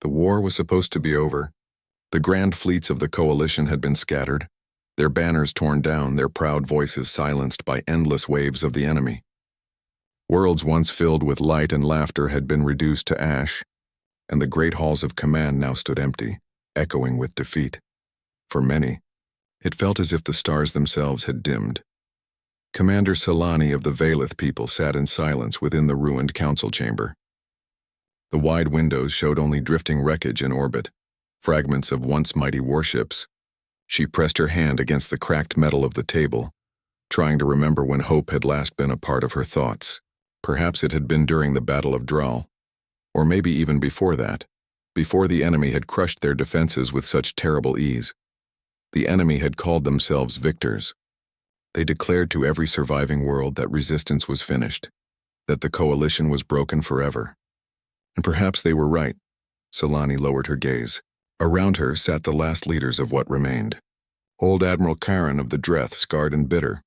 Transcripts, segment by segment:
The war was supposed to be over. The grand fleets of the coalition had been scattered, their banners torn down, their proud voices silenced by endless waves of the enemy. Worlds once filled with light and laughter had been reduced to ash, and the great halls of command now stood empty, echoing with defeat. For many, it felt as if the stars themselves had dimmed. Commander Solani of the Valeth people sat in silence within the ruined council chamber. The wide windows showed only drifting wreckage in orbit, fragments of once mighty warships. She pressed her hand against the cracked metal of the table, trying to remember when hope had last been a part of her thoughts. Perhaps it had been during the Battle of Dral, or maybe even before that, before the enemy had crushed their defenses with such terrible ease. The enemy had called themselves victors. They declared to every surviving world that resistance was finished, that the coalition was broken forever. And perhaps they were right. Solani lowered her gaze. Around her sat the last leaders of what remained. Old Admiral Karen of the Dreth, scarred and bitter.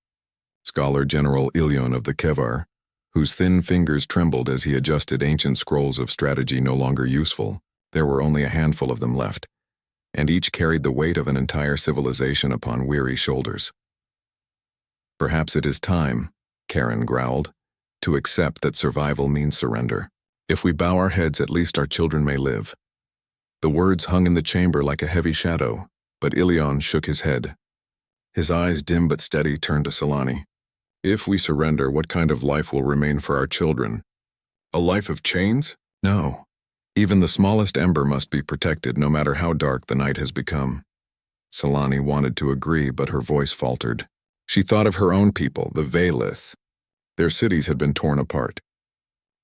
Scholar General Ilion of the Kevar, whose thin fingers trembled as he adjusted ancient scrolls of strategy no longer useful. There were only a handful of them left, and each carried the weight of an entire civilization upon weary shoulders. Perhaps it is time, Karen growled, to accept that survival means surrender. If we bow our heads, at least our children may live. The words hung in the chamber like a heavy shadow, but Ilion shook his head. His eyes, dim but steady, turned to Solani. If we surrender, what kind of life will remain for our children? A life of chains? No. Even the smallest ember must be protected, no matter how dark the night has become. Solani wanted to agree, but her voice faltered. She thought of her own people, the Valeth. Their cities had been torn apart.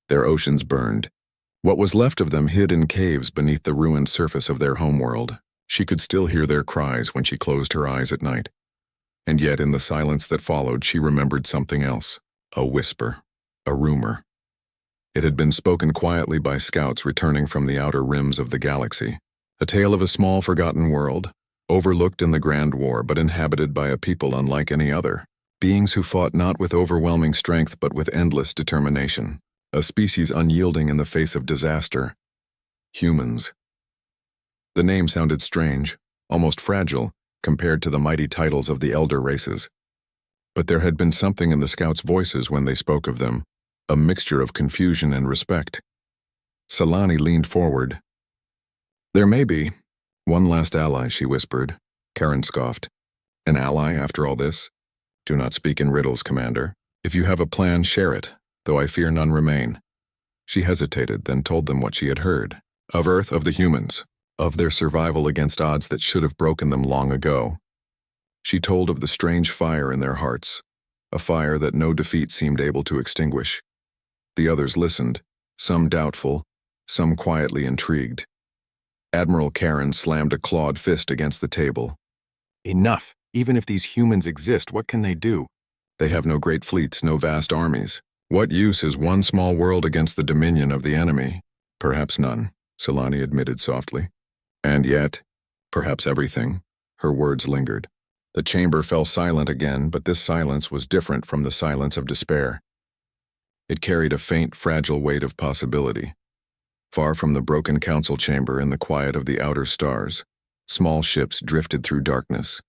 Their oceans burned. What was left of them hid in caves beneath the ruined surface of their homeworld. She could still hear their cries when she closed her eyes at night. And yet, in the silence that followed, she remembered something else. A whisper. A rumor. It had been spoken quietly by scouts returning from the outer rims of the galaxy. A tale of a small, forgotten world, overlooked in the Grand War but inhabited by a people unlike any other. Beings who fought not with overwhelming strength but with endless determination. A species unyielding in the face of disaster. Humans. The name sounded strange, almost fragile, compared to the mighty titles of the elder races. But there had been something in the scouts' voices when they spoke of them, a mixture of confusion and respect. Solani leaned forward. There may be one last ally, she whispered. Karen scoffed. An ally after all this? Do not speak in riddles, Commander. If you have a plan, share it, though I fear none remain. She hesitated, then told them what she had heard. Of Earth, of the humans. Of their survival against odds that should have broken them long ago. She told of the strange fire in their hearts, a fire that no defeat seemed able to extinguish. The others listened, some doubtful, some quietly intrigued. Admiral Karen slammed a clawed fist against the table. Enough! Even if these humans exist, what can they do? They have no great fleets, no vast armies. What use is one small world against the dominion of the enemy? Perhaps none, Solani admitted softly. And yet, perhaps everything. Her words lingered. The chamber fell silent again, but this silence was different from the silence of despair. It carried a faint, fragile weight of possibility. Far from the broken council chamber in the quiet of the outer stars, small ships drifted through darkness.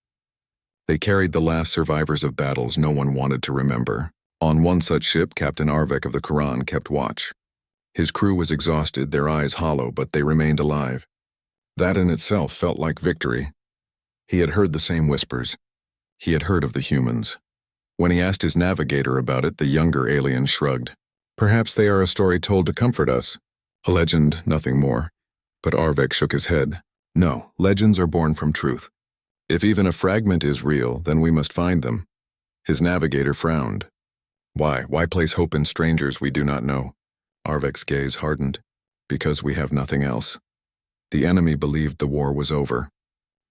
They carried the last survivors of battles no one wanted to remember. On one such ship, Captain Arvek of the Quran kept watch. His crew was exhausted, their eyes hollow, but they remained alive. That in itself felt like victory. He had heard the same whispers. He had heard of the humans. When he asked his navigator about it, the younger alien shrugged. Perhaps they are a story told to comfort us. A legend, nothing more. But Arvek shook his head. No, legends are born from truth. If even a fragment is real, then we must find them. His navigator frowned. Why? Why place hope in strangers we do not know? Arvek's gaze hardened. Because we have nothing else. The enemy believed the war was over.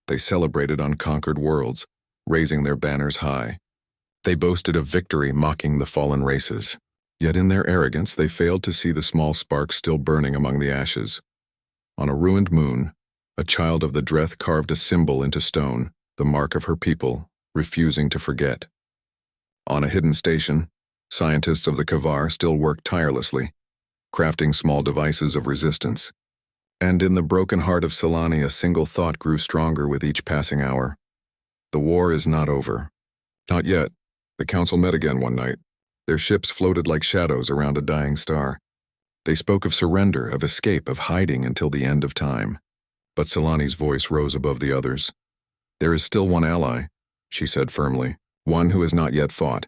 They celebrated on conquered worlds, raising their banners high. They boasted of victory, mocking the fallen races. Yet in their arrogance, they failed to see the small spark still burning among the ashes. On a ruined moon, a child of the Dreth carved a symbol into stone, the mark of her people, refusing to forget. On a hidden station, scientists of the Kevar still worked tirelessly, crafting small devices of resistance. And in the broken heart of Solani, a single thought grew stronger with each passing hour. The war is not over. Not yet. The council met again one night. Their ships floated like shadows around a dying star. They spoke of surrender, of escape, of hiding until the end of time. But Solani's voice rose above the others. There is still one ally, she said firmly, one who has not yet fought,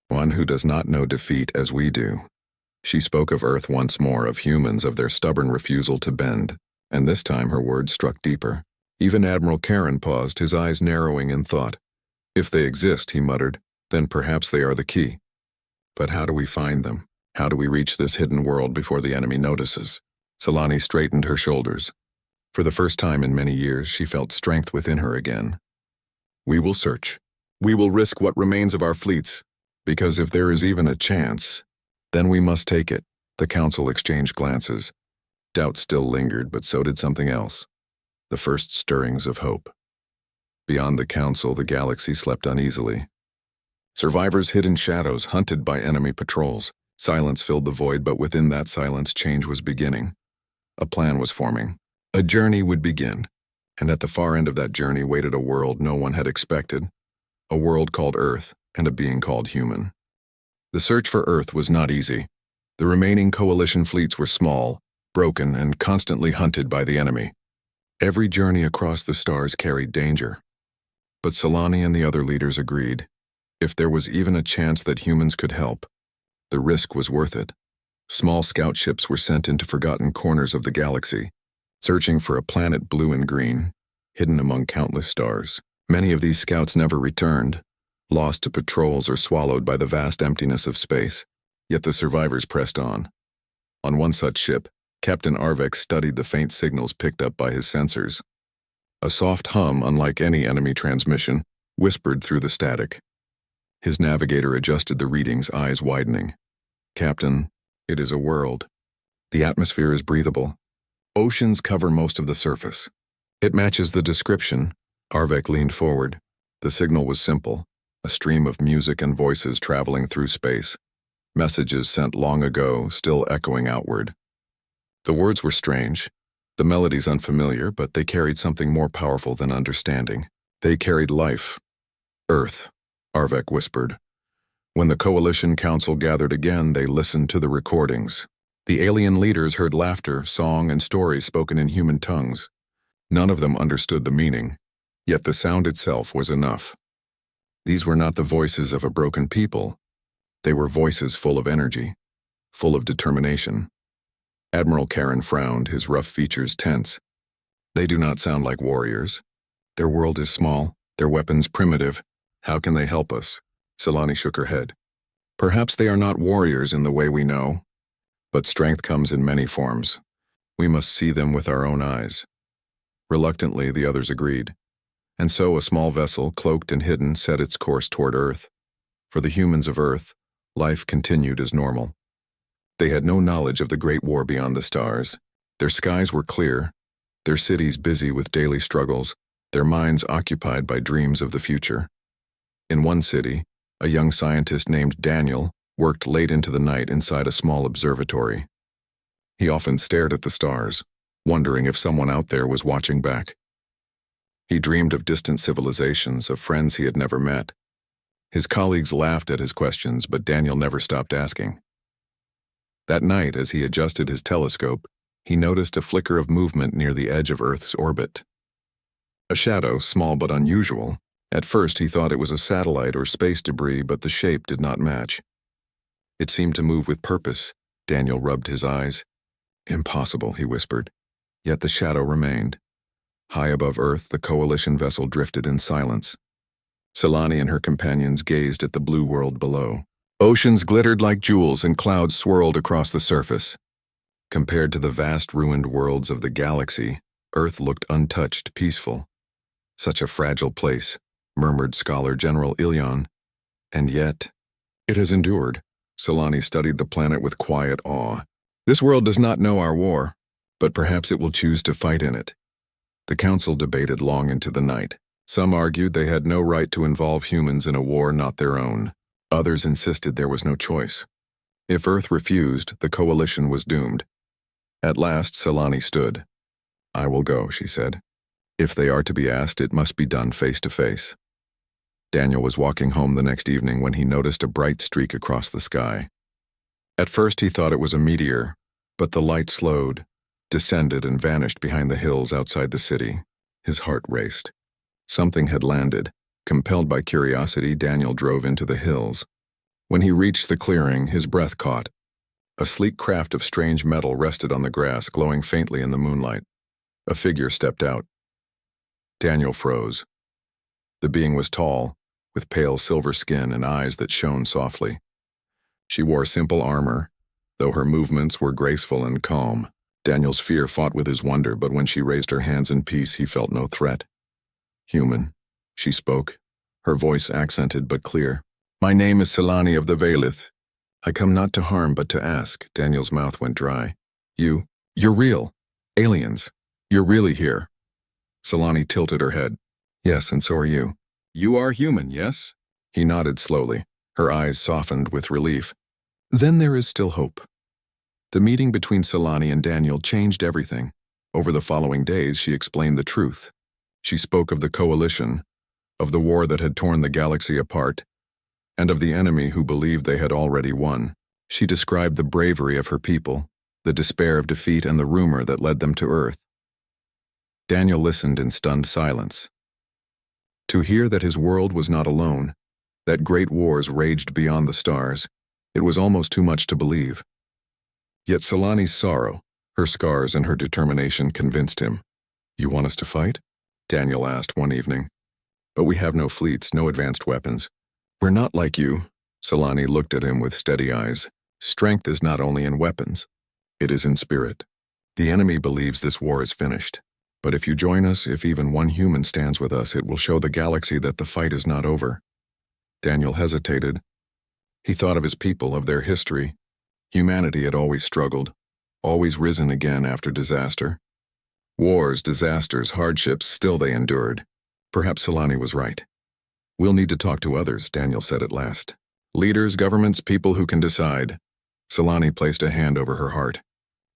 one who does not know defeat as we do. She spoke of Earth once more, of humans, of their stubborn refusal to bend, and this time her words struck deeper. Even Admiral Karen paused, his eyes narrowing in thought. If they exist, he muttered, then perhaps they are the key. But how do we find them? How do we reach this hidden world before the enemy notices? Solani straightened her shoulders. For the first time in many years, she felt strength within her again. We will search. We will risk what remains of our fleets, because if there is even a chance, then we must take it. The council exchanged glances. Doubt still lingered, but so did something else. The first stirrings of hope. Beyond the council, the galaxy slept uneasily. Survivors hid in shadows, hunted by enemy patrols. Silence filled the void, but within that silence, change was beginning. A plan was forming. A journey would begin, and at the far end of that journey waited a world no one had expected. A world called Earth, and a being called human. The search for Earth was not easy. The remaining coalition fleets were small, broken, and constantly hunted by the enemy. Every journey across the stars carried danger. But Solani and the other leaders agreed. If there was even a chance that humans could help, the risk was worth it. Small scout ships were sent into forgotten corners of the galaxy, searching for a planet blue and green, hidden among countless stars. Many of these scouts never returned, lost to patrols or swallowed by the vast emptiness of space. Yet the survivors pressed on. On one such ship, Captain Arvek studied the faint signals picked up by his sensors. A soft hum, unlike any enemy transmission, whispered through the static. His navigator adjusted the readings, eyes widening. Captain, it is a world. The atmosphere is breathable. Oceans cover most of the surface. It matches the description. Arvek leaned forward. The signal was simple, a stream of music and voices traveling through space. Messages sent long ago, still echoing outward. The words were strange, the melodies unfamiliar, but they carried something more powerful than understanding. They carried life. Earth, Arvek whispered. When the Coalition Council gathered again, they listened to the recordings. The alien leaders heard laughter, song, and stories spoken in human tongues. None of them understood the meaning, yet the sound itself was enough. These were not the voices of a broken people. They were voices full of energy, full of determination. Admiral Karen frowned, his rough features tense. They do not sound like warriors. Their world is small, their weapons primitive. How can they help us? Solani shook her head. Perhaps they are not warriors in the way we know, but strength comes in many forms. We must see them with our own eyes. Reluctantly, the others agreed. And so a small vessel, cloaked and hidden, set its course toward Earth. For the humans of Earth, life continued as normal. They had no knowledge of the great war beyond the stars. Their skies were clear, their cities busy with daily struggles, their minds occupied by dreams of the future. In one city, a young scientist named Daniel worked late into the night inside a small observatory. He often stared at the stars, wondering if someone out there was watching back. He dreamed of distant civilizations, of friends he had never met. His colleagues laughed at his questions, but Daniel never stopped asking. That night, as he adjusted his telescope, he noticed a flicker of movement near the edge of Earth's orbit. A shadow, small but unusual. At first he thought it was a satellite or space debris, but the shape did not match. It seemed to move with purpose. Daniel rubbed his eyes. Impossible, he whispered. Yet the shadow remained. High above Earth, the coalition vessel drifted in silence. Solani and her companions gazed at the blue world below. Oceans glittered like jewels and clouds swirled across the surface. Compared to the vast ruined worlds of the galaxy, Earth looked untouched, peaceful. Such a fragile place, murmured Scholar General Ilion. And yet, it has endured. Solani studied the planet with quiet awe. This world does not know our war, but perhaps it will choose to fight in it. The council debated long into the night. Some argued they had no right to involve humans in a war not their own. Others insisted there was no choice. If Earth refused, the coalition was doomed. At last, Solani stood. I will go, she said. If they are to be asked, it must be done face to face. Daniel was walking home the next evening when he noticed a bright streak across the sky. At first he thought it was a meteor, but the light slowed, descended and vanished behind the hills outside the city. His heart raced. Something had landed. Compelled by curiosity, Daniel drove into the hills. When he reached the clearing, his breath caught. A sleek craft of strange metal rested on the grass, glowing faintly in the moonlight. A figure stepped out. Daniel froze. The being was tall, with pale silver skin and eyes that shone softly. She wore simple armor, though her movements were graceful and calm. Daniel's fear fought with his wonder, but when she raised her hands in peace, he felt no threat. Human, she spoke, her voice accented but clear. My name is Selani of the Valith. I come not to harm but to ask. Daniel's mouth went dry. You're real. Aliens. You're really here. Selani tilted her head. Yes, and so are you. You are human, yes? He nodded slowly. Her eyes softened with relief. Then there is still hope. The meeting between Selani and Daniel changed everything. Over the following days, she explained the truth. She spoke of the coalition, of the war that had torn the galaxy apart, and of the enemy who believed they had already won. She described the bravery of her people, the despair of defeat, and the rumor that led them to Earth. Daniel listened in stunned silence. To hear that his world was not alone, that great wars raged beyond the stars, it was almost too much to believe. Yet Selani's sorrow, her scars, and her determination convinced him. You want us to fight? Daniel asked one evening. But we have no fleets, no advanced weapons. We're not like you. Selani looked at him with steady eyes. Strength is not only in weapons. It is in spirit. The enemy believes this war is finished. But if you join us, if even one human stands with us, it will show the galaxy that the fight is not over. Daniel hesitated. He thought of his people, of their history. Humanity had always struggled, always risen again after disaster. Wars, disasters, hardships, still they endured. Perhaps Selani was right. We'll need to talk to others, Daniel said at last. Leaders, governments, people who can decide. Selani placed a hand over her heart.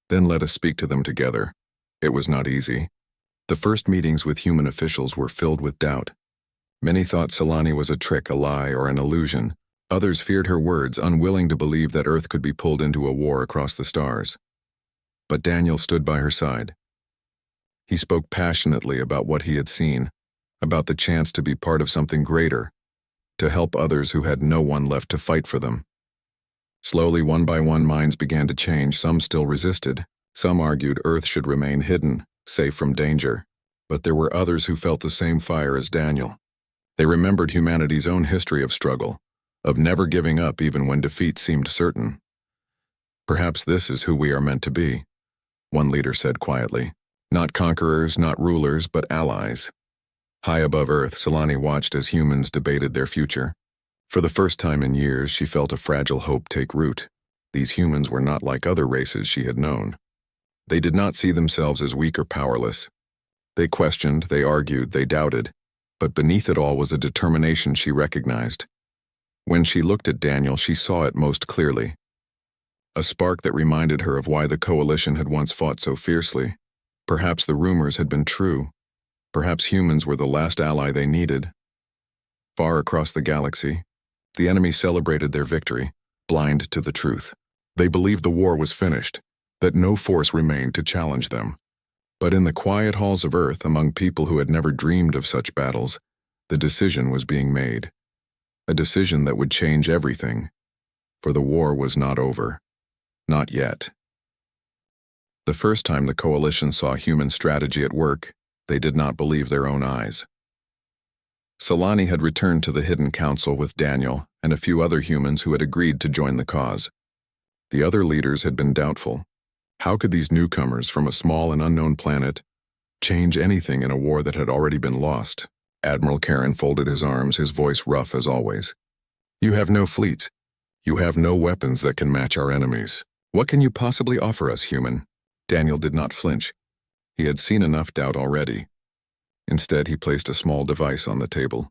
Then let us speak to them together. It was not easy. The first meetings with human officials were filled with doubt. Many thought Selani was a trick, a lie, or an illusion. Others feared her words, unwilling to believe that Earth could be pulled into a war across the stars. But Daniel stood by her side. He spoke passionately about what he had seen, about the chance to be part of something greater, to help others who had no one left to fight for them. Slowly, one by one, minds began to change. Some still resisted. Some argued Earth should remain hidden, safe from danger. But there were others who felt the same fire as Daniel. They remembered humanity's own history of struggle, of never giving up even when defeat seemed certain. Perhaps this is who we are meant to be, one leader said quietly. Not conquerors, not rulers, but allies. High above Earth, Selani watched as humans debated their future. For the first time in years, she felt a fragile hope take root. These humans were not like other races she had known. They did not see themselves as weak or powerless. They questioned, they argued, they doubted, but beneath it all was a determination she recognized. When she looked at Daniel, she saw it most clearly. A spark that reminded her of why the coalition had once fought so fiercely. Perhaps the rumors had been true. Perhaps humans were the last ally they needed. Far across the galaxy, the enemy celebrated their victory, blind to the truth. They believed the war was finished, that no force remained to challenge them. But in the quiet halls of Earth, among people who had never dreamed of such battles, the decision was being made. A decision that would change everything. For the war was not over. Not yet. The first time the coalition saw human strategy at work, they did not believe their own eyes. Selani had returned to the Hidden Council with Daniel and a few other humans who had agreed to join the cause. The other leaders had been doubtful. How could these newcomers from a small and unknown planet change anything in a war that had already been lost? Admiral Karen folded his arms, his voice rough as always. You have no fleets. You have no weapons that can match our enemies. What can you possibly offer us, human? Daniel did not flinch. He had seen enough doubt already. Instead, he placed a small device on the table.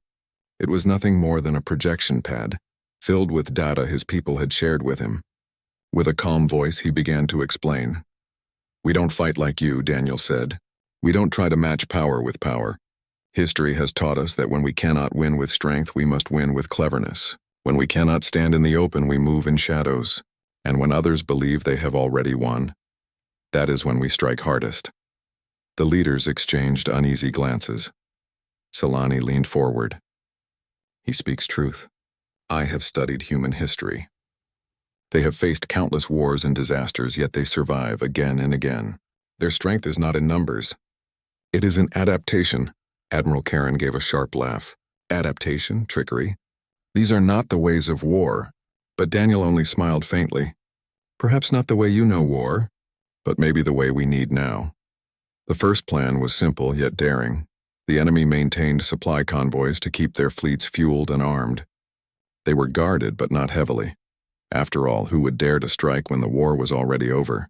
It was nothing more than a projection pad, filled with data his people had shared with him. With a calm voice, he began to explain. We don't fight like you, Daniel said. We don't try to match power with power. History has taught us that when we cannot win with strength, we must win with cleverness. When we cannot stand in the open, we move in shadows. And when others believe they have already won, that is when we strike hardest. The leaders exchanged uneasy glances. Solani leaned forward. He speaks truth. I have studied human history. They have faced countless wars and disasters, yet they survive again and again. Their strength is not in numbers. It is in adaptation. Admiral Karen gave a sharp laugh. Adaptation, trickery. These are not the ways of war. But Daniel only smiled faintly. Perhaps not the way you know war, but maybe the way we need now. The first plan was simple yet daring. The enemy maintained supply convoys to keep their fleets fueled and armed. They were guarded, but not heavily. After all, who would dare to strike when the war was already over?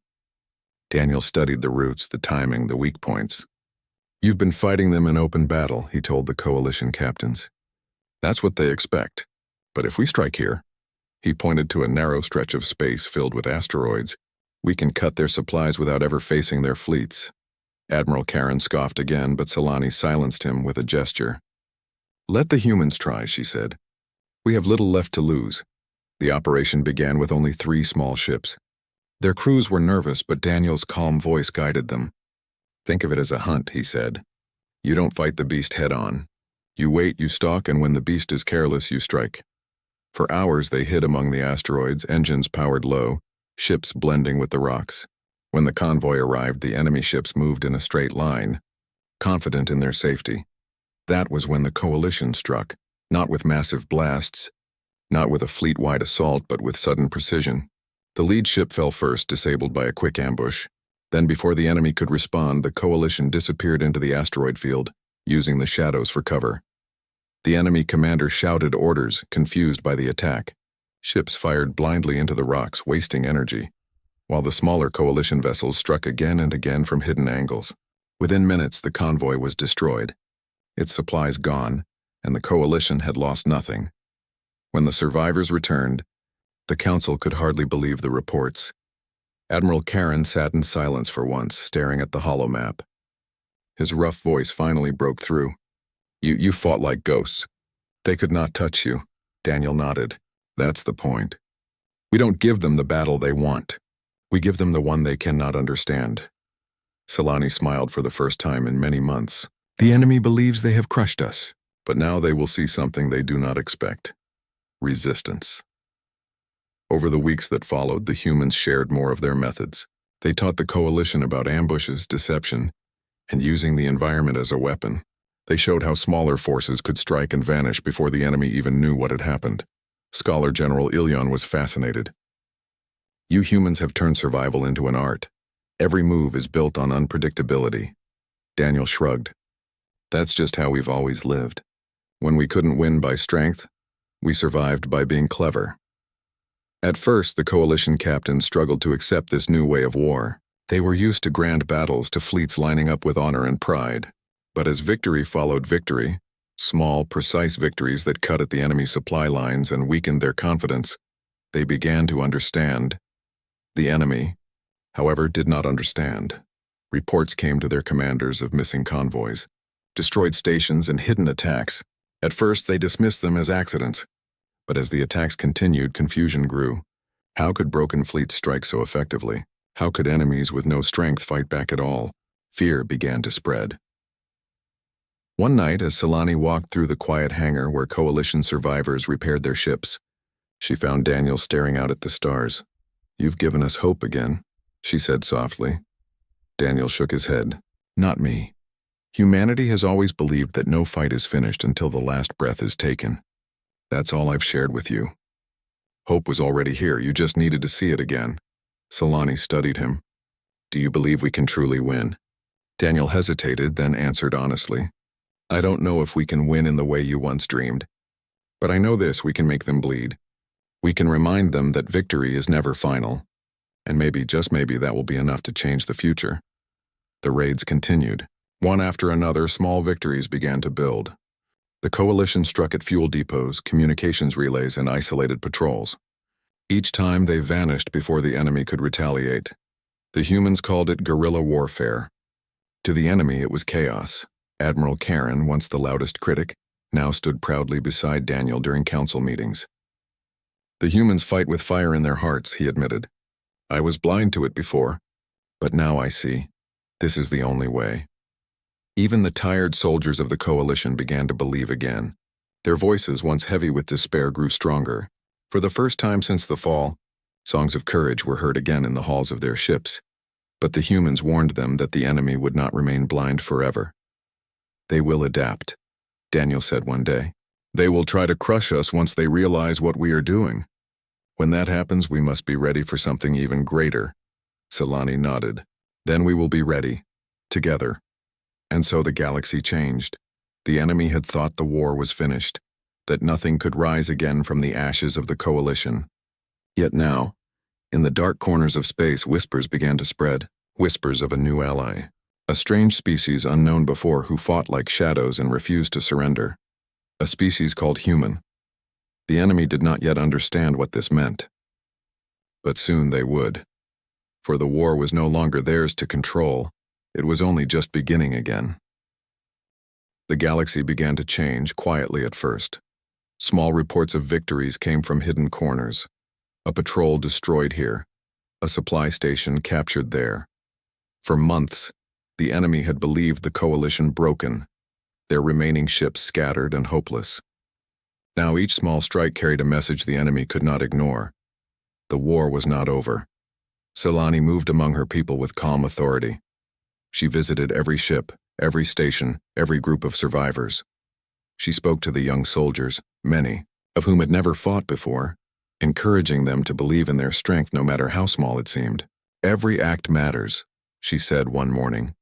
Daniel studied the routes, the timing, the weak points. You've been fighting them in open battle, he told the coalition captains. That's what they expect. But if we strike here, he pointed to a narrow stretch of space filled with asteroids, we can cut their supplies without ever facing their fleets. Admiral Karen scoffed again, but Solani silenced him with a gesture. Let the humans try, she said. We have little left to lose. The operation began with only 3 small ships. Their crews were nervous, but Daniel's calm voice guided them. Think of it as a hunt, he said. You don't fight the beast head-on. You wait, you stalk, and when the beast is careless, you strike. For hours they hid among the asteroids, engines powered low, ships blending with the rocks. When the convoy arrived, the enemy ships moved in a straight line, confident in their safety. That was when the coalition struck, not with massive blasts, not with a fleet-wide assault, but with sudden precision. The lead ship fell first, disabled by a quick ambush. Then, before the enemy could respond, the coalition disappeared into the asteroid field, using the shadows for cover. The enemy commander shouted orders, confused by the attack. Ships fired blindly into the rocks, wasting energy, while the smaller coalition vessels struck again and again from hidden angles. Within minutes, the convoy was destroyed, its supplies gone, and the coalition had lost nothing. When the survivors returned, the council could hardly believe the reports. Admiral Karen sat in silence for once, staring at the holomap. His rough voice finally broke through. You fought like ghosts. They could not touch you. Daniel nodded. That's the point. We don't give them the battle they want. We give them the one they cannot understand. Solani smiled for the first time in many months. The enemy believes they have crushed us, but now they will see something they do not expect. Resistance. Over the weeks that followed, the humans shared more of their methods. They taught the coalition about ambushes, deception, and using the environment as a weapon. They showed how smaller forces could strike and vanish before the enemy even knew what had happened. Scholar General Ilyon was fascinated. You humans have turned survival into an art. Every move is built on unpredictability. Daniel shrugged. That's just how we've always lived. When we couldn't win by strength, we survived by being clever. At first, the coalition captains struggled to accept this new way of war. They were used to grand battles, to fleets lining up with honor and pride. But as victory followed victory, small, precise victories that cut at the enemy's supply lines and weakened their confidence, they began to understand. The enemy, however, did not understand. Reports came to their commanders of missing convoys, destroyed stations, and hidden attacks. At first, they dismissed them as accidents. But as the attacks continued, confusion grew. How could broken fleets strike so effectively? How could enemies with no strength fight back at all? Fear began to spread. One night, as Solani walked through the quiet hangar where coalition survivors repaired their ships, she found Daniel staring out at the stars. You've given us hope again, she said softly. Daniel shook his head. Not me. Humanity has always believed that no fight is finished until the last breath is taken. That's all I've shared with you. Hope was already here, you just needed to see it again. Solani studied him. Do you believe we can truly win? Daniel hesitated, then answered honestly. I don't know if we can win in the way you once dreamed. But I know this, we can make them bleed. We can remind them that victory is never final. And maybe, just maybe, that will be enough to change the future. The raids continued. One after another, small victories began to build. The coalition struck at fuel depots, communications relays, and isolated patrols. Each time they vanished before the enemy could retaliate. The humans called it guerrilla warfare. To the enemy, it was chaos. Admiral Karen, once the loudest critic, now stood proudly beside Daniel during council meetings. The humans fight with fire in their hearts, he admitted. I was blind to it before, but now I see. This is the only way. Even the tired soldiers of the coalition began to believe again. Their voices, once heavy with despair, grew stronger. For the first time since the fall, songs of courage were heard again in the halls of their ships. But the humans warned them that the enemy would not remain blind forever. They will adapt, Daniel said one day. They will try to crush us once they realize what we are doing. When that happens, we must be ready for something even greater. Selani nodded. Then we will be ready, together. And so the galaxy changed. The enemy had thought the war was finished, that nothing could rise again from the ashes of the coalition. Yet now, in the dark corners of space, whispers began to spread, whispers of a new ally, a strange species unknown before who fought like shadows and refused to surrender, a species called human. The enemy did not yet understand what this meant. But soon they would. For the war was no longer theirs to control. It was only just beginning again. The galaxy began to change, quietly at first. Small reports of victories came from hidden corners. A patrol destroyed here, a supply station captured there. For months, the enemy had believed the coalition broken, their remaining ships scattered and hopeless. Now each small strike carried a message the enemy could not ignore. The war was not over. Selani moved among her people with calm authority. She visited every ship, every station, every group of survivors. She spoke to the young soldiers, many of whom had never fought before, encouraging them to believe in their strength no matter how small it seemed. Every act matters, she said one morning,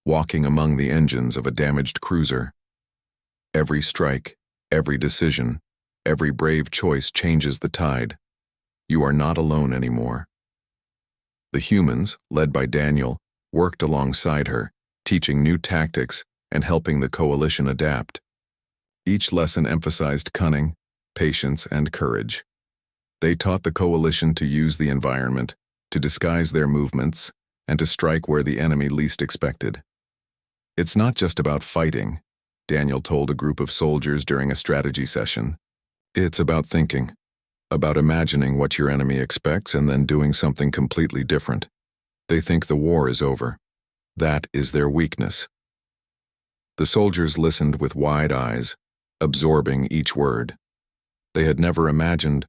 walking among the engines of a damaged cruiser. Every strike, every decision, every brave choice changes the tide. You are not alone anymore. The humans, led by Daniel, worked alongside her, teaching new tactics and helping the coalition adapt. Each lesson emphasized cunning, patience, and courage. They taught the coalition to use the environment, to disguise their movements, and to strike where the enemy least expected. It's not just about fighting, Daniel told a group of soldiers during a strategy session. It's about thinking, about imagining what your enemy expects and then doing something completely different. They think the war is over. That is their weakness. The soldiers listened with wide eyes, absorbing each word. They had never imagined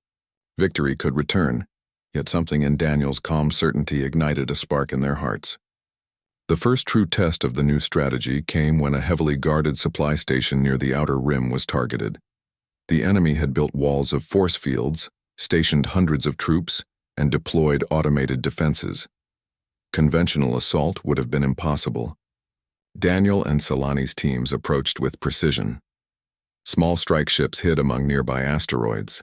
victory could return, yet something in Daniel's calm certainty ignited a spark in their hearts. The first true test of the new strategy came when a heavily guarded supply station near the outer rim was targeted. The enemy had built walls of force fields, stationed hundreds of troops, and deployed automated defenses. Conventional assault would have been impossible. Daniel and Selani's teams approached with precision. Small strike ships hid among nearby asteroids.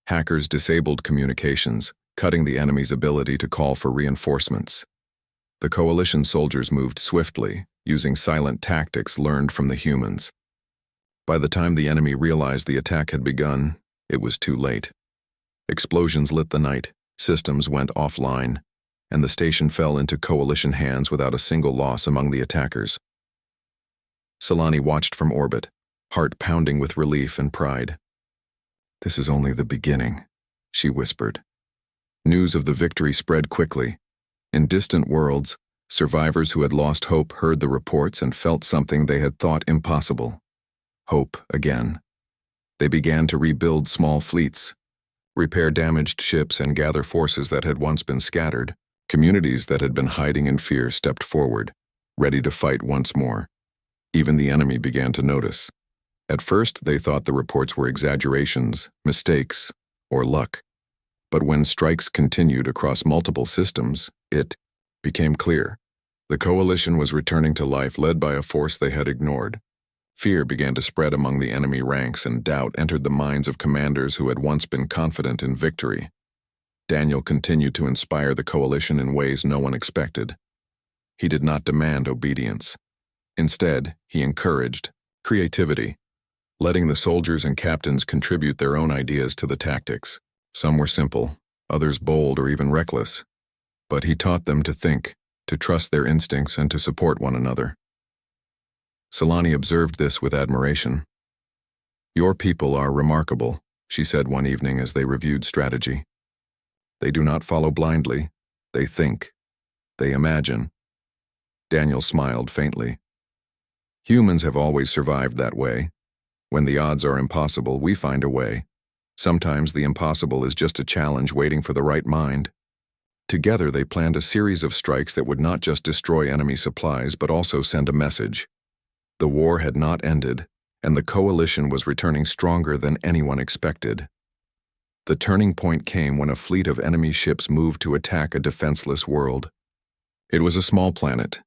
Hackers disabled communications, cutting the enemy's ability to call for reinforcements. The coalition soldiers moved swiftly, using silent tactics learned from the humans. By the time the enemy realized the attack had begun, it was too late. Explosions lit the night, systems went offline, and the station fell into coalition hands without a single loss among the attackers. Selani watched from orbit, heart pounding with relief and pride. "This is only the beginning," she whispered. News of the victory spread quickly. In distant worlds, survivors who had lost hope heard the reports and felt something they had thought impossible. Hope again. They began to rebuild small fleets, repair damaged ships, and gather forces that had once been scattered. Communities that had been hiding in fear stepped forward, ready to fight once more. Even the enemy began to notice. At first, they thought the reports were exaggerations, mistakes, or luck. But when strikes continued across multiple systems, it became clear. The coalition was returning to life, led by a force they had ignored. Fear began to spread among the enemy ranks, and doubt entered the minds of commanders who had once been confident in victory. Daniel continued to inspire the coalition in ways no one expected. He did not demand obedience. Instead, he encouraged creativity, letting the soldiers and captains contribute their own ideas to the tactics. Some were simple, others bold or even reckless. But he taught them to think, to trust their instincts, and to support one another. Solani observed this with admiration. "Your people are remarkable," she said one evening as they reviewed strategy. "They do not follow blindly. They think. They imagine." Daniel smiled faintly. "Humans have always survived that way. When the odds are impossible, we find a way. Sometimes the impossible is just a challenge waiting for the right mind." Together they planned a series of strikes that would not just destroy enemy supplies but also send a message. The war had not ended, and the coalition was returning stronger than anyone expected. The turning point came when a fleet of enemy ships moved to attack a defenseless world. It was a small planet,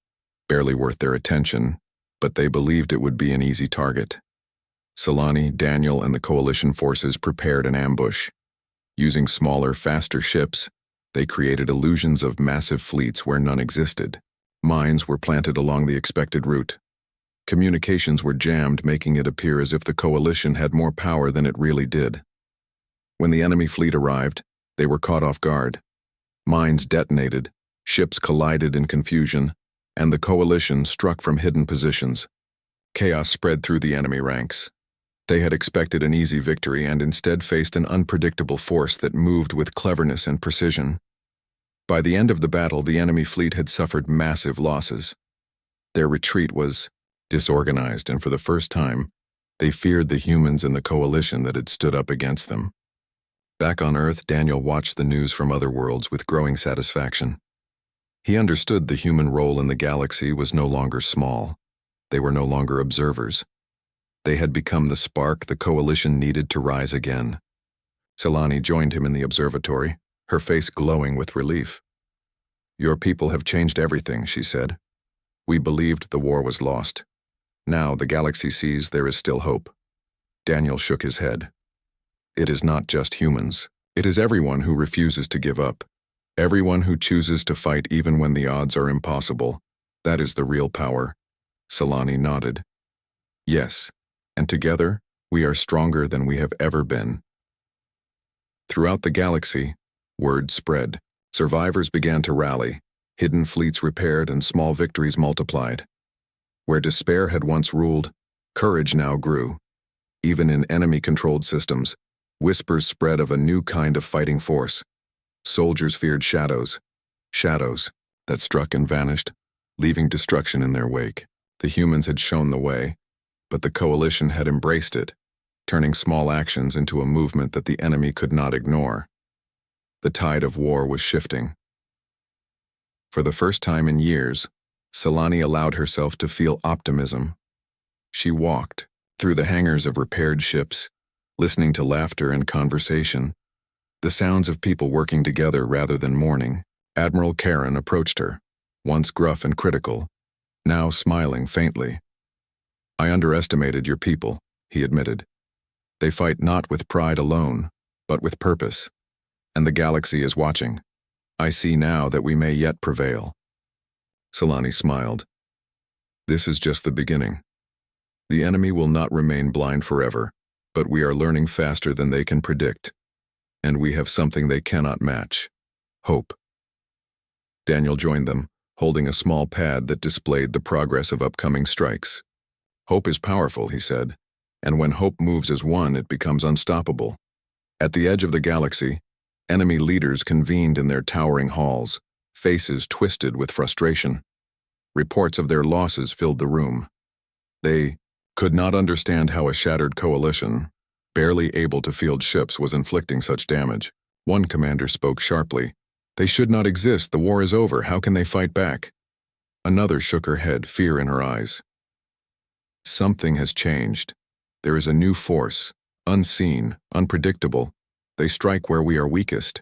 barely worth their attention, but they believed it would be an easy target. Solani, Daniel, and the coalition forces prepared an ambush. Using smaller, faster ships, they created illusions of massive fleets where none existed. Mines were planted along the expected route. Communications were jammed, making it appear as if the coalition had more power than it really did. When the enemy fleet arrived, they were caught off guard. Mines detonated, ships collided in confusion, and the coalition struck from hidden positions. Chaos spread through the enemy ranks. They had expected an easy victory and instead faced an unpredictable force that moved with cleverness and precision. By the end of the battle, the enemy fleet had suffered massive losses. Their retreat was disorganized, and for the first time, they feared the humans in the coalition that had stood up against them. Back on Earth, Daniel watched the news from other worlds with growing satisfaction. He understood the human role in the galaxy was no longer small. They were no longer observers. They had become the spark the coalition needed to rise again. Solani joined him in the observatory, her face glowing with relief. "Your people have changed everything," she said. "We believed the war was lost. Now the galaxy sees there is still hope." Daniel shook his head. "It is not just humans. It is everyone who refuses to give up. Everyone who chooses to fight even when the odds are impossible. That is the real power." Solani nodded. "Yes. And together, we are stronger than we have ever been." Throughout the galaxy, word spread. Survivors began to rally, hidden fleets repaired, and small victories multiplied. Where despair had once ruled, courage now grew. Even in enemy-controlled systems, whispers spread of a new kind of fighting force. Soldiers feared shadows that struck and vanished, leaving destruction in their wake. The humans had shown the way, but the coalition had embraced it, turning small actions into a movement that the enemy could not ignore. The tide of war was shifting. For the first time in years, Solani allowed herself to feel optimism. She walked through the hangars of repaired ships, listening to laughter and conversation, the sounds of people working together rather than mourning. Admiral Karen approached her, once gruff and critical, now smiling faintly. "I underestimated your people," he admitted. "They fight not with pride alone, but with purpose. And the galaxy is watching. I see now that we may yet prevail." Solani smiled. "This is just the beginning. The enemy will not remain blind forever, but we are learning faster than they can predict. And we have something they cannot match: hope." Daniel joined them, holding a small pad that displayed the progress of upcoming strikes. "Hope is powerful," he said, "and when hope moves as one, it becomes unstoppable." At the edge of the galaxy, enemy leaders convened in their towering halls, faces twisted with frustration. Reports of their losses filled the room. They could not understand how a shattered coalition, barely able to field ships, was inflicting such damage. One commander spoke sharply. "They should not exist. The war is over. How can they fight back?" Another shook her head, fear in her eyes. "Something has changed. There is a new force, unseen, unpredictable. They strike where we are weakest.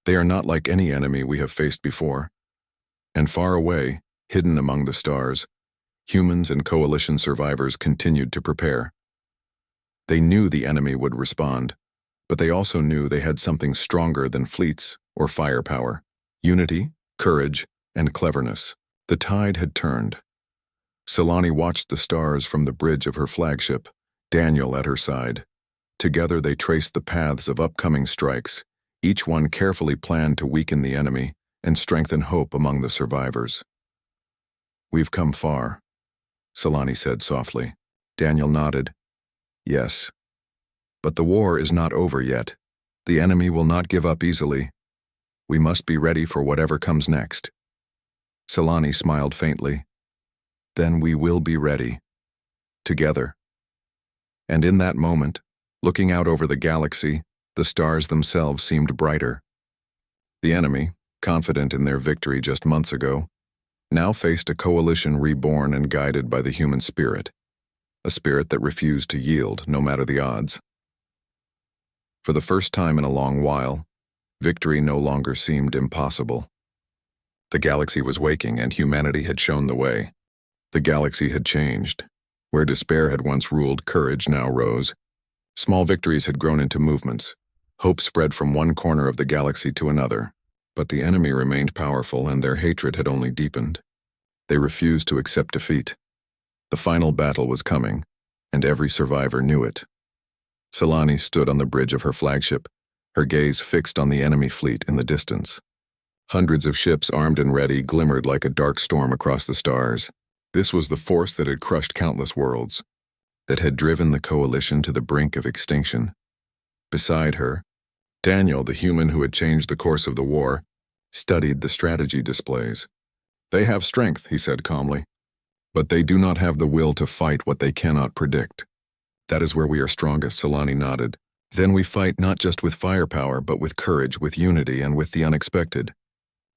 They are not like any enemy we have faced before." And far away, hidden among the stars, humans and coalition survivors continued to prepare. They knew the enemy would respond, but they also knew they had something stronger than fleets or firepower: unity, courage, and cleverness. The tide had turned. Solani watched the stars from the bridge of her flagship, Daniel at her side. Together they traced the paths of upcoming strikes, each one carefully planned to weaken the enemy and strengthen hope among the survivors. "We've come far. Solani said softly. Daniel nodded. Yes. But the war is not over yet. The enemy will not give up easily. We must be ready for whatever comes next. Solani smiled faintly. Then we will be ready. Together. And in that moment, looking out over the galaxy, the stars themselves seemed brighter. The enemy, confident in their victory just months ago, now faced a coalition reborn and guided by the human spirit, a spirit that refused to yield no matter the odds. For the first time in a long while, victory no longer seemed impossible. The galaxy was waking and humanity had shown the way. The galaxy had changed. Where despair had once ruled, courage now rose. Small victories had grown into movements. Hope spread from one corner of the galaxy to another. But the enemy remained powerful and their hatred had only deepened. They refused to accept defeat. The final battle was coming, and every survivor knew it. Solani stood on the bridge of her flagship, her gaze fixed on the enemy fleet in the distance. Hundreds of ships armed and ready glimmered like a dark storm across the stars. This was the force that had crushed countless worlds, that had driven the coalition to the brink of extinction. Beside her, Daniel, the human who had changed the course of the war, studied the strategy displays. They have strength, he said calmly, but they do not have the will to fight what they cannot predict. That is where we are strongest, Solani nodded. Then we fight not just with firepower, but with courage, with unity, and with the unexpected.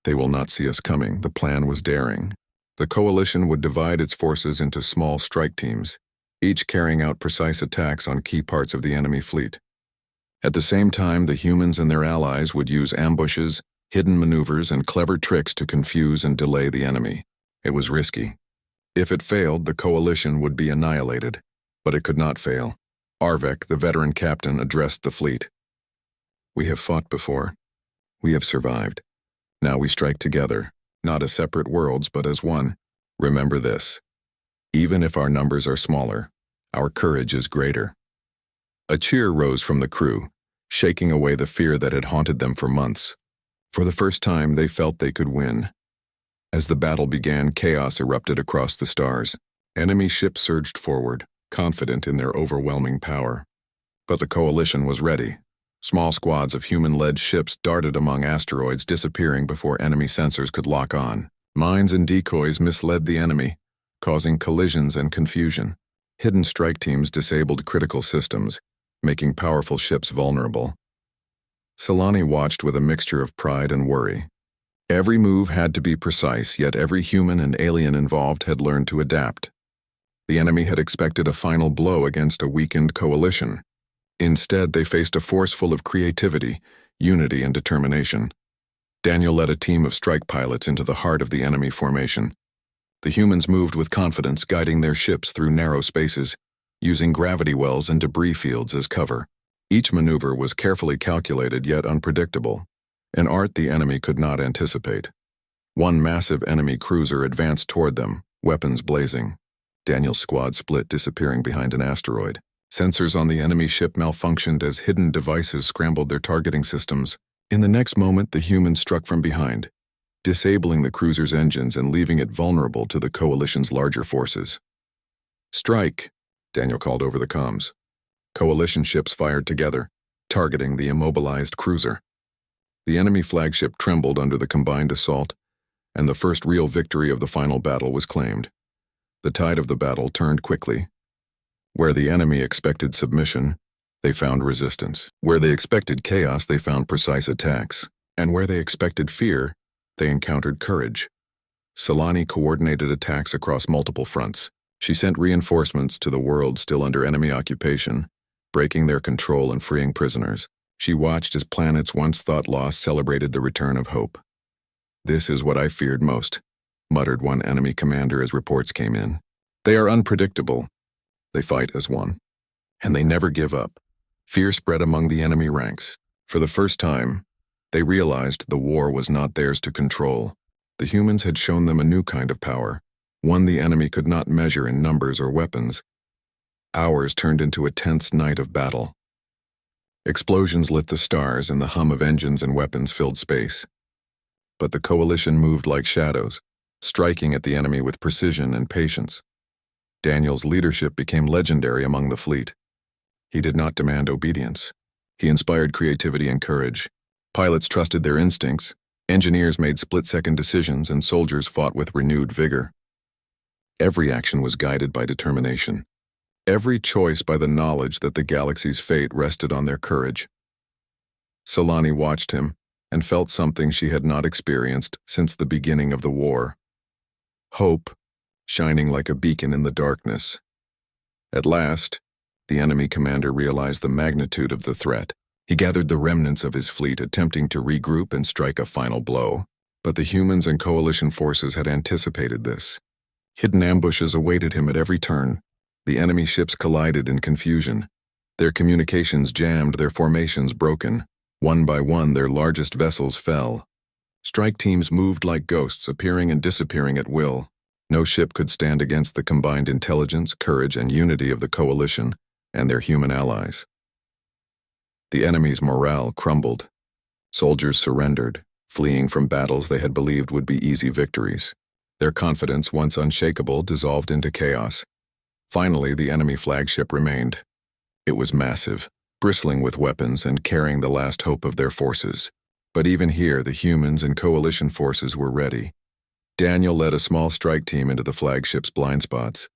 They will not see us coming. The plan was daring. The coalition would divide its forces into small strike teams, each carrying out precise attacks on key parts of the enemy fleet. At the same time, the humans and their allies would use ambushes, hidden maneuvers, and clever tricks to confuse and delay the enemy. It was risky. If it failed, the coalition would be annihilated. But it could not fail. Arvek, the veteran captain, addressed the fleet. We have fought before. We have survived. Now we strike together, not as separate worlds, but as one. Remember this. Even if our numbers are smaller, our courage is greater. A cheer rose from the crew, shaking away the fear that had haunted them for months. For the first time, they felt they could win. As the battle began, chaos erupted across the stars. Enemy ships surged forward, confident in their overwhelming power. But the coalition was ready. Small squads of human-led ships darted among asteroids, disappearing before enemy sensors could lock on. Mines and decoys misled the enemy, causing collisions and confusion. Hidden strike teams disabled critical systems, making powerful ships vulnerable. Solani watched with a mixture of pride and worry. Every move had to be precise, yet every human and alien involved had learned to adapt. The enemy had expected a final blow against a weakened coalition. Instead, they faced a force full of creativity, unity, and determination. Daniel led a team of strike pilots into the heart of the enemy formation. The humans moved with confidence, guiding their ships through narrow spaces, using gravity wells and debris fields as cover. Each maneuver was carefully calculated yet unpredictable, an art the enemy could not anticipate. One massive enemy cruiser advanced toward them, weapons blazing. Daniel's squad split, disappearing behind an asteroid. Sensors on the enemy ship malfunctioned as hidden devices scrambled their targeting systems. In the next moment, the humans struck from behind, disabling the cruiser's engines and leaving it vulnerable to the coalition's larger forces. Strike, Daniel called over the comms. Coalition ships fired together, targeting the immobilized cruiser. The enemy flagship trembled under the combined assault, and the first real victory of the final battle was claimed. The tide of the battle turned quickly. Where the enemy expected submission, they found resistance. Where they expected chaos, they found precise attacks. And where they expected fear, they encountered courage. Solani coordinated attacks across multiple fronts. She sent reinforcements to the world still under enemy occupation, breaking their control and freeing prisoners. She watched as planets once thought lost celebrated the return of hope. "This is what I feared most," muttered one enemy commander as reports came in. "They are unpredictable. They fight as one. And they never give up." Fear spread among the enemy ranks. For the first time, they realized the war was not theirs to control. The humans had shown them a new kind of power, one the enemy could not measure in numbers or weapons. Hours turned into a tense night of battle. Explosions lit the stars and the hum of engines and weapons filled space. But the coalition moved like shadows, striking at the enemy with precision and patience. Daniel's leadership became legendary among the fleet. He did not demand obedience. He inspired creativity and courage. Pilots trusted their instincts, engineers made split-second decisions, and soldiers fought with renewed vigor. Every action was guided by determination. Every choice by the knowledge that the galaxy's fate rested on their courage. Solani watched him and felt something she had not experienced since the beginning of the war. Hope, shining like a beacon in the darkness. At last, the enemy commander realized the magnitude of the threat. He gathered the remnants of his fleet, attempting to regroup and strike a final blow. But the humans and coalition forces had anticipated this. Hidden ambushes awaited him at every turn. The enemy ships collided in confusion. Their communications jammed, their formations broken. One by one, their largest vessels fell. Strike teams moved like ghosts, appearing and disappearing at will. No ship could stand against the combined intelligence, courage, and unity of the coalition and their human allies. The enemy's morale crumbled. Soldiers surrendered, fleeing from battles they had believed would be easy victories. Their confidence, once unshakable, dissolved into chaos. Finally, the enemy flagship remained. It was massive, bristling with weapons and carrying the last hope of their forces. But even here, the humans and coalition forces were ready. Daniel led a small strike team into the flagship's blind spots.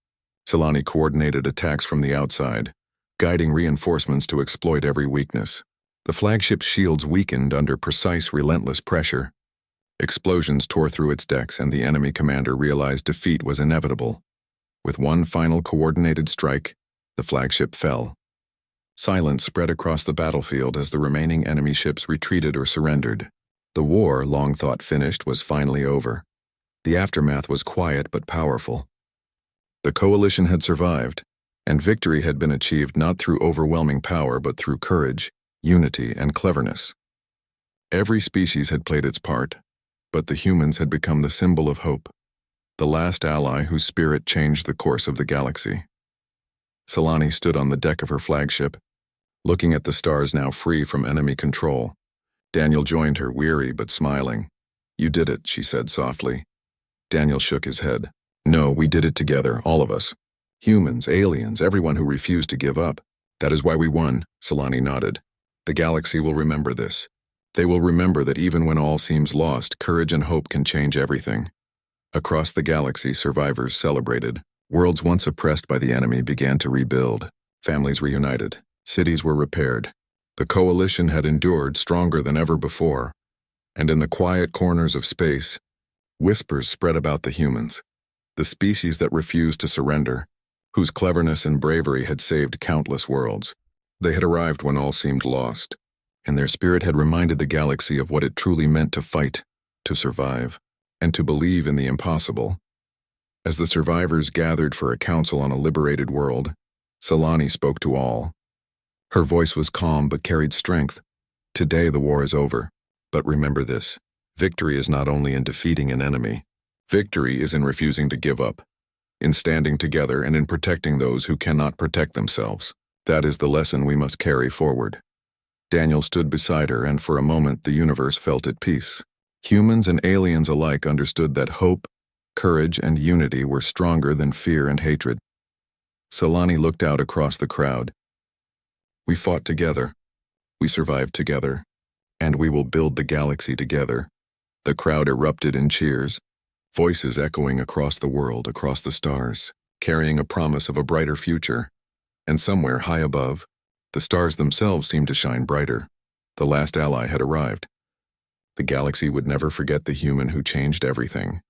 Solani coordinated attacks from the outside, guiding reinforcements to exploit every weakness. The flagship's shields weakened under precise, relentless pressure. Explosions tore through its decks, and the enemy commander realized defeat was inevitable. With one final coordinated strike, the flagship fell. Silence spread across the battlefield as the remaining enemy ships retreated or surrendered. The war, long thought finished, was finally over. The aftermath was quiet but powerful. The coalition had survived, and victory had been achieved not through overwhelming power but through courage, unity, and cleverness. Every species had played its part, but the humans had become the symbol of hope, the last ally whose spirit changed the course of the galaxy. Solani stood on the deck of her flagship, looking at the stars now free from enemy control. Daniel joined her, weary but smiling. "You did it," she said softly. Daniel shook his head. "No, we did it together, all of us. Humans, aliens, everyone who refused to give up. That is why we won," Solani nodded. "The galaxy will remember this. They will remember that even when all seems lost, courage and hope can change everything." Across the galaxy, survivors celebrated. Worlds once oppressed by the enemy began to rebuild. Families reunited. Cities were repaired. The coalition had endured stronger than ever before. And in the quiet corners of space, whispers spread about the humans, the species that refused to surrender, whose cleverness and bravery had saved countless worlds. They had arrived when all seemed lost, and their spirit had reminded the galaxy of what it truly meant to fight, to survive, and to believe in the impossible. As the survivors gathered for a council on a liberated world, Solani spoke to all. Her voice was calm but carried strength. "Today the war is over, but remember this. Victory is not only in defeating an enemy. Victory is in refusing to give up, in standing together and in protecting those who cannot protect themselves. That is the lesson we must carry forward." Daniel stood beside her, and for a moment the universe felt at peace. Humans and aliens alike understood that hope, courage, and unity were stronger than fear and hatred. Solani looked out across the crowd. "We fought together. We survived together. And we will build the galaxy together." The crowd erupted in cheers, voices echoing across the world, across the stars, carrying a promise of a brighter future. And somewhere high above, the stars themselves seemed to shine brighter. The last ally had arrived. The galaxy would never forget the human who changed everything.